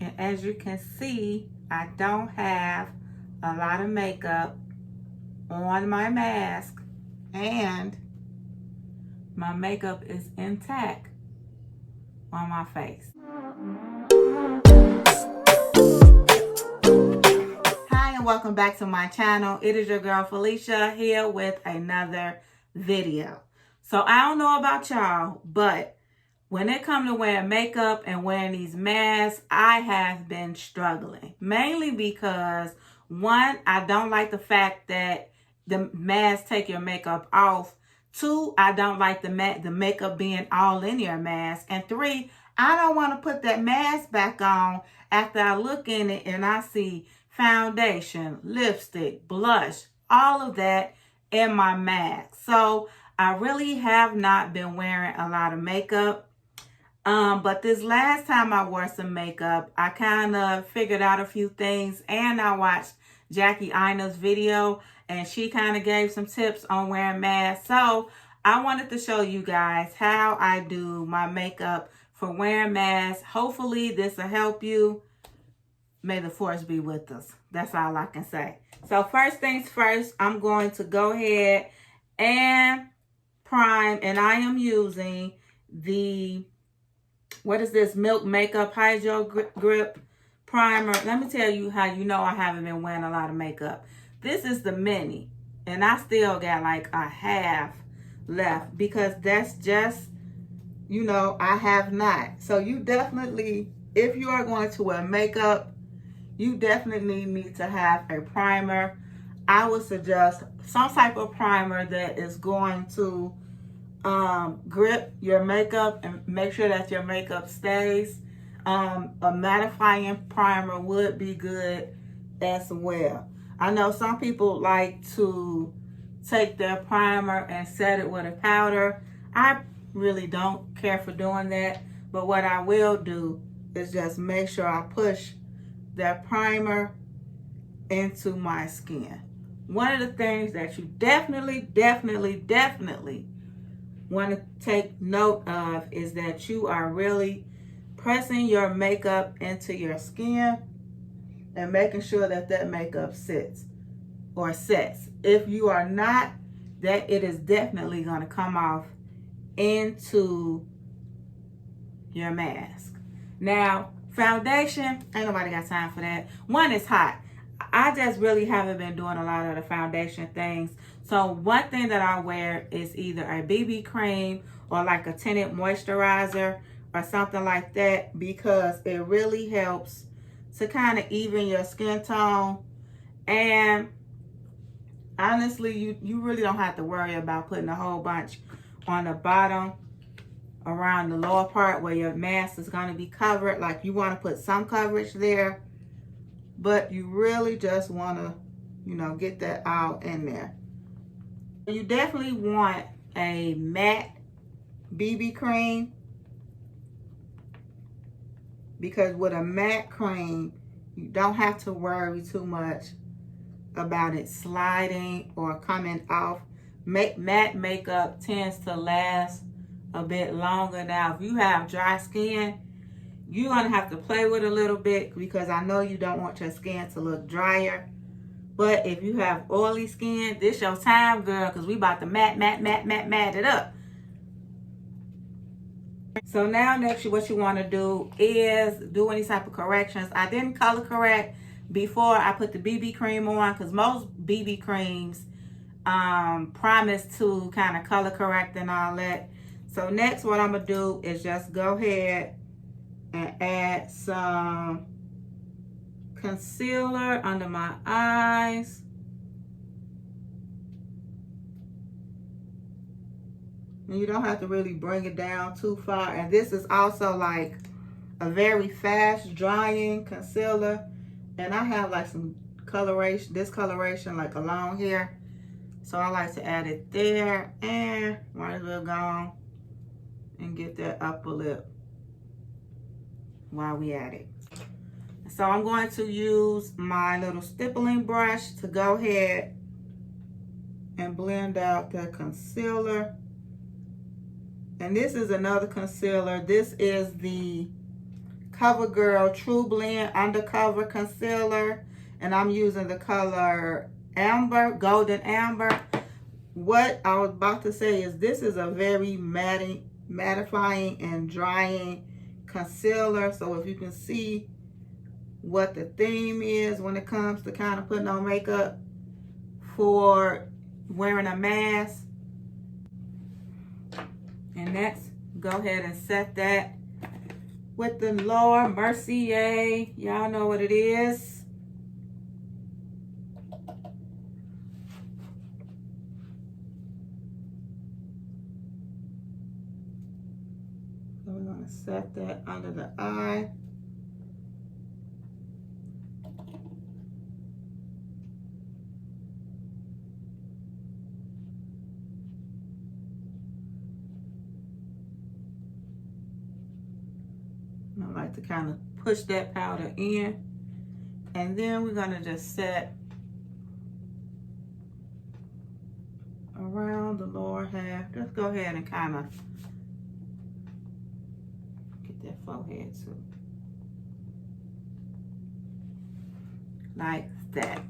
And as you can see, I don't have a lot of makeup on my mask, and my makeup is intact on my face. Hi, and welcome back to my channel. It is your girl Felicia here with another video. So I don't know about y'all, but when it comes to wearing makeup and wearing these masks, I have been struggling. Mainly because, one, I don't like the fact that the masks take your makeup off. Two, I don't like the makeup being all in your mask. And three, I don't want to put that mask back on after I look in it and I see foundation, lipstick, blush, all of that in my mask. So I really have not been wearing a lot of makeup. But this last time I wore some makeup, I kind of figured out a few things, and I watched Jackie Ina's video, and she kind of gave some tips on wearing masks. So I wanted to show you guys how I do my makeup for wearing masks. Hopefully this will help you. May the force be with us. That's all I can say. So first things first, I'm going to go ahead and prime, and I am using the what is this? Milk Makeup Hydro Grip Primer. Let me tell you how you know I haven't been wearing a lot of makeup. This is the mini, and I still got like a half left because that's just, I have not. So you definitely, if you are going to wear makeup, you definitely need to have a primer. I would suggest some type of primer that is going to grip your makeup and make sure that your makeup stays. A mattifying primer would be good as well. I know some people like to take their primer and set it with a powder. I really don't care for doing that, but what I will do is just make sure I push that primer into my skin. One of the things that you definitely want to take note of is that you are really pressing your makeup into your skin and making sure that that makeup sits or sets. If you are not, that it is definitely going to come off into your mask. Now, foundation, ain't nobody got time for that. One, is hot. I just really haven't been doing a lot of the foundation things. So one thing that I wear is either a BB cream or like a tinted moisturizer or something like that, because it really helps to kind of even your skin tone. And honestly, you really don't have to worry about putting a whole bunch on the bottom around the lower part where your mask is going to be covered. Like, you want to put some coverage there, but you really just want to, get that all in there. You definitely want a matte BB cream, because with a matte cream, you don't have to worry too much about it sliding or coming off. Matte makeup tends to last a bit longer. Now, if you have dry skin, you're going to have to play with it a little bit, because I know you don't want your skin to look drier. But if you have oily skin, this your time, girl, because we about to matte it up. So now next, what you want to do is do any type of corrections. I didn't color correct before I put the BB cream on, because most BB creams promise to kind of color correct and all that. So next, what I'm going to do is just go ahead and add some concealer under my eyes. And you don't have to really bring it down too far. And this is also like a very fast drying concealer. And I have like some coloration, discoloration like along here. So I like to add it there, and might as well go on and get that upper lip while we at it. So I'm going to use my little stippling brush to go ahead and blend out the concealer. And this is another concealer. This is the CoverGirl True Blend Undercover Concealer, and I'm using the color Amber, Golden Amber. What I was about to say is this is a very mattifying and drying concealer. So if you can see what the theme is when it comes to kind of putting on makeup for wearing a mask. And next, go ahead and set that with the Laura Mercier. Y'all know what it is. So we're going to set that under the eye. I like to kind of push that powder in. And then we're going to just set around the lower half. Just go ahead and kind of get that forehead too. Like that.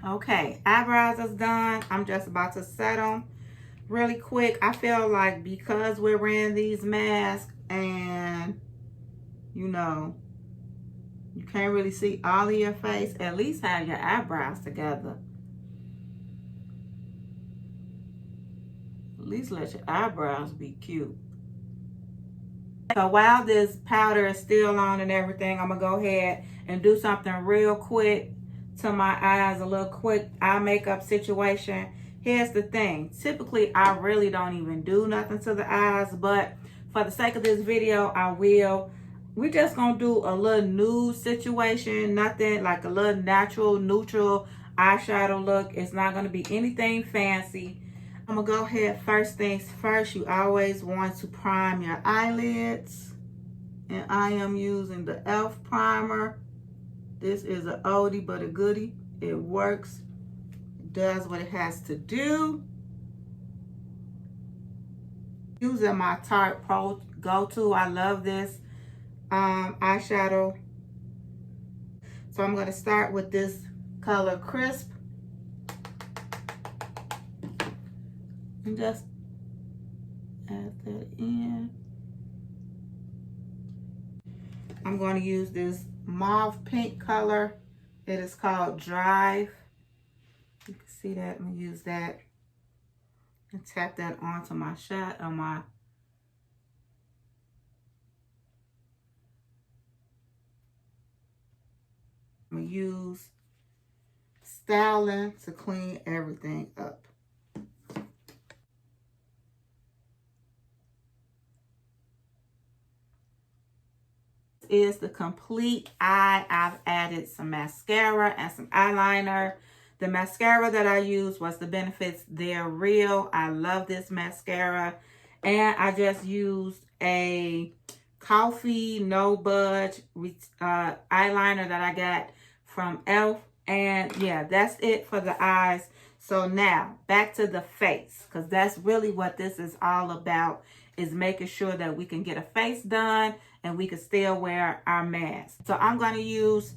Okay, eyebrows is done. I'm just about to set them really quick. I feel like because we're wearing these masks and, you know, you can't really see all of your face, at least have your eyebrows together. At least let your eyebrows be cute. So while this powder is still on and everything, I'm going to go ahead and do something real quick to my eyes, a little quick eye makeup situation. Here's the thing. Typically, I really don't even do nothing to the eyes, but for the sake of this video, I will. We're just going to do a little nude situation, nothing like a little natural, neutral eyeshadow look. It's not going to be anything fancy. I'm going to go ahead, first things first, you always want to prime your eyelids. And I am using the e.l.f. primer. This is an oldie but a goodie. It works. It does what it has to do. Using my Tarte Pro Go-To. I love this eyeshadow. So I'm going to start with this color Crisp. And just add that in. I'm going to use this mauve pink color. It is called Drive. You can see that. I'm going to use that and tap that onto my shot on my I'm going to use styling to clean everything up. Is the complete eye. I've added some mascara and some eyeliner. The mascara that I used was the Benefits They're Real. I love this mascara. And I just used a Coffee No Budge eyeliner that I got from e.l.f. And yeah, that's it for the eyes. So now back to the face, because that's really what this is all about, is making sure that we can get a face done and we can still wear our mask. So I'm going to use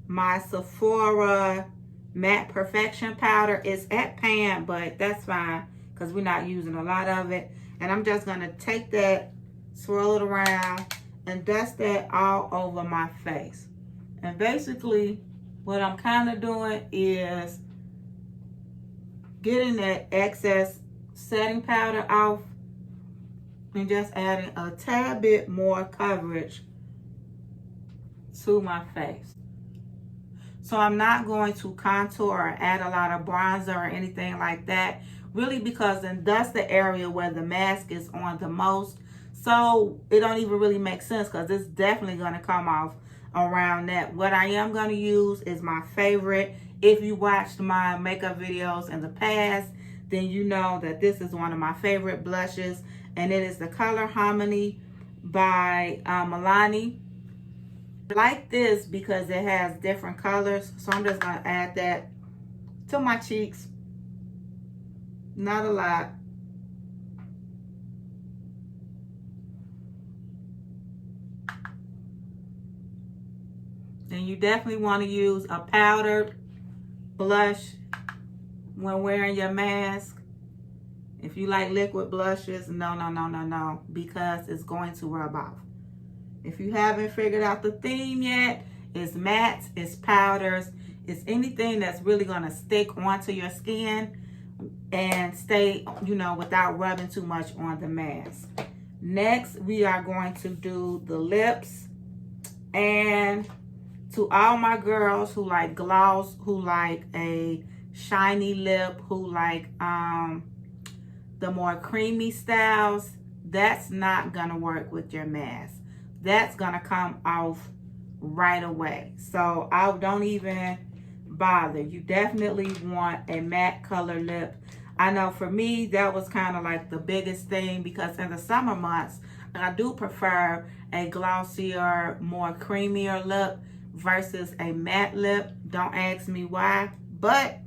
my Sephora Matte Perfection Powder. It's at pan, but that's fine because we're not using a lot of it. And I'm just going to take that, swirl it around, and dust that all over my face. And basically, what I'm kind of doing is getting that excess setting powder off and just adding a tad bit more coverage to my face. So I'm not going to contour or add a lot of bronzer or anything like that, really, because then that's the area where the mask is on the most. So it don't even really make sense because it's definitely going to come off around that. What I am going to use is my favorite. If you watched my makeup videos in the past, then you know that this is one of my favorite blushes. And it is the color Harmony by Milani. I like this because it has different colors. So I'm just going to add that to my cheeks. Not a lot. And you definitely want to use a powdered blush when wearing your mask. If you like liquid blushes, no, because it's going to rub off. If you haven't figured out the theme yet, it's mattes, it's powders, it's anything that's really going to stick onto your skin and stay, without rubbing too much on the mask. Next, we are going to do the lips. And to all my girls who like gloss, who like a shiny lip, who like the more creamy styles, that's not gonna work with your mask. That's gonna come off right away. So I don't even bother. You definitely want a matte color lip. I know for me, that was kind of like the biggest thing, because in the summer months, I do prefer a glossier, more creamier lip versus a matte lip. Don't ask me why, but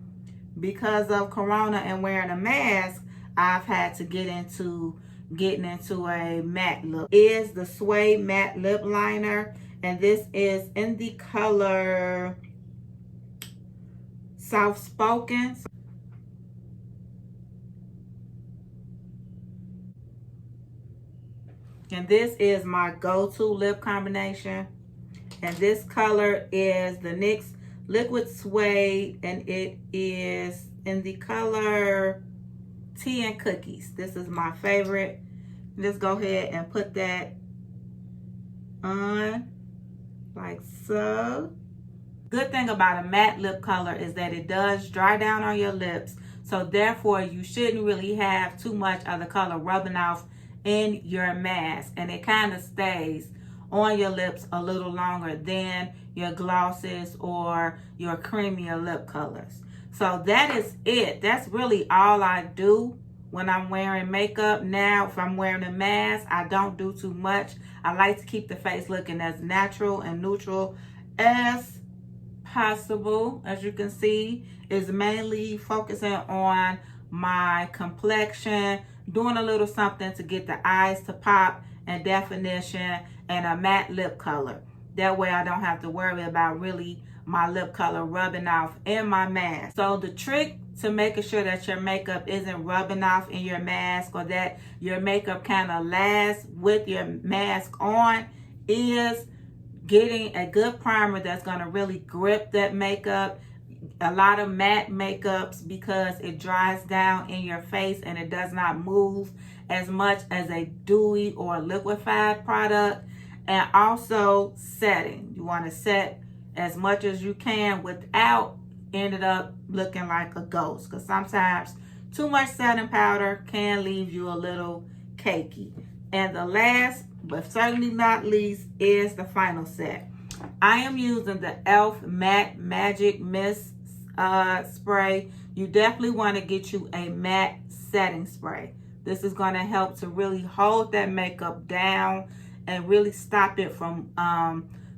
because of Corona and wearing a mask, I've had to get into getting into a matte lip. Is the Sway Matte Lip Liner, and this is in the color Soft Spoken. And this is my go-to lip combination. And this color is the NYX Liquid Suede, and it is in the color Tea and Cookies. This is my favorite. Just go ahead and put that on like so. Good thing about a matte lip color is that it does dry down on your lips, so therefore you shouldn't really have too much of the color rubbing off in your mask, and it kind of stays on your lips a little longer than your glosses or your creamier lip colors. So that is it. That's really all I do when I'm wearing makeup. Now, if I'm wearing a mask, I don't do too much. I like to keep the face looking as natural and neutral as possible. As you can see, is mainly focusing on my complexion, doing a little something to get the eyes to pop and definition, and a matte lip color. That way I don't have to worry about really my lip color rubbing off in my mask. So the trick to making sure that your makeup isn't rubbing off in your mask, or that your makeup kind of lasts with your mask on, is getting a good primer that's going to really grip that makeup. A lot of matte makeups, because it dries down in your face and it does not move as much as a dewy or liquefied product. And also setting. You want to set as much as you can without ended up looking like a ghost, because sometimes too much setting powder can leave you a little cakey. And the last but certainly not least is the final set. I am using the e.l.f. Matte Magic Mist spray. You definitely want to get you a matte setting spray. This is going to help to really hold that makeup down and really stop it from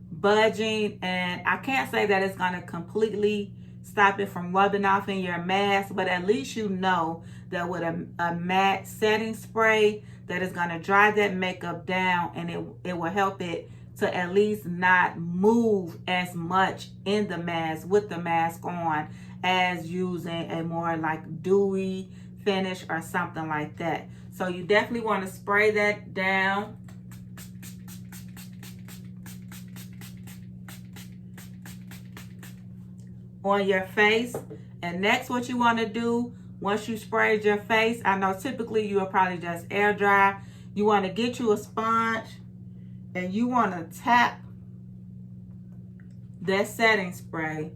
budging. And I can't say that it's going to completely stop it from rubbing off in your mask, but at least you know that with a matte setting spray, that is going to dry that makeup down, and it will help it to at least not move as much in the mask with the mask on as using a more like dewy finish or something like that. So you definitely want to spray that down. On your face. And next, what you want to do once you sprayed your face, I know typically you will probably just air dry. You want to get you a sponge and you want to tap that setting spray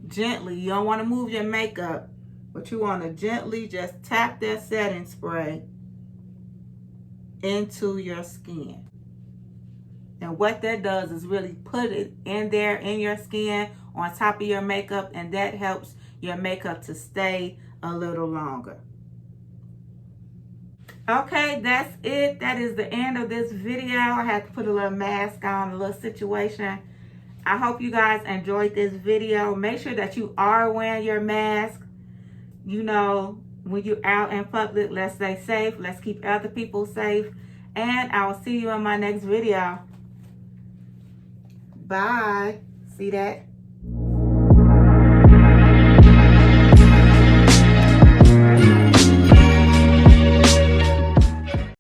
gently. You don't want to move your makeup, but you want to gently just tap that setting spray into your skin. And what that does is really put it in there in your skin on top of your makeup, and that helps your makeup to stay a little longer. Okay, that's it. That is the end of this video. I had to put a little mask on, a little situation. I hope you guys enjoyed this video. Make sure that you are wearing your mask. You know, when you're out in public, let's stay safe. Let's keep other people safe. And I will see you in my next video. Bye. See that?